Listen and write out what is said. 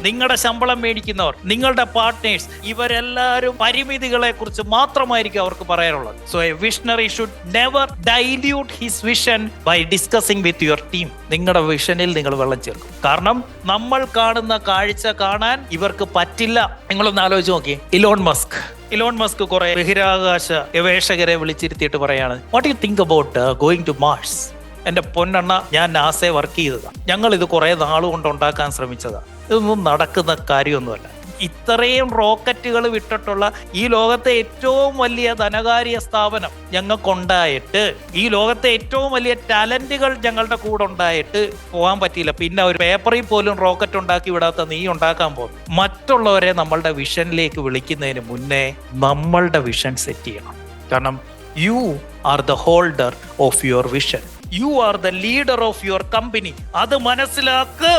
നിങ്ങളുടെ ശമ്പളം മേടിക്കുന്നവർ, നിങ്ങളുടെ പാർട്ട്നേഴ്സ്, ഇവരെല്ലാവരും പരിമിതികളെ കുറിച്ച് മാത്രമായിരിക്കും അവർക്ക് പറയാനുള്ളത്. So a visionary should never dilute his vision by discussing with your team. നിങ്ങളുടെ വിഷനിൽ നിങ്ങൾ വെള്ളം ചേർക്കും. കാരണം നമ്മൾ കാണുന്ന കാഴ്ച കാണാൻ ഇവർക്ക് പറ്റില്ല. നിങ്ങളൊന്ന് ആലോചിച്ച് നോക്കി. ഇലോൺ മസ്ക് കുറെ ബഹിരാകാശ ഗവേഷകരെ വിളിച്ചിരുത്തിയിട്ട് പറയാണ്, what you think about going to Mars? എന്റെ പൊന്നെണ്ണ, ഞാൻ നാസയെ വർക്ക് ചെയ്തതാ, ഞങ്ങൾ ഇത് കുറെ നാളുകൊണ്ട് ഉണ്ടാക്കാൻ ശ്രമിച്ചതാ, ഇതൊന്നും നടക്കുന്ന കാര്യമൊന്നുമല്ല. ഇത്രയും റോക്കറ്റുകൾ വിട്ടിട്ടുള്ള ഈ ലോകത്തെ ഏറ്റവും വലിയ ധനകാര്യ സ്ഥാപനം ഞങ്ങൾക്കുണ്ടായിട്ട്, ഈ ലോകത്തെ ഏറ്റവും വലിയ ടാലന്റുകൾ ഞങ്ങളുടെ കൂടെ ഉണ്ടായിട്ട് പോകാൻ പറ്റിയില്ല. പിന്നെ ഒരു പേപ്പറിൽ പോലും റോക്കറ്റ് ഉണ്ടാക്കി വിടാത്ത നീ ഉണ്ടാക്കാൻ പോകും. മറ്റുള്ളവരെ നമ്മളുടെ വിഷനിലേക്ക് വിളിക്കുന്നതിന് മുന്നേ നമ്മളുടെ വിഷൻ സെറ്റ് ചെയ്യണം. കാരണം you are the holder of your vision, you are the leader of your company. അത് മനസ്സിലാക്ക്.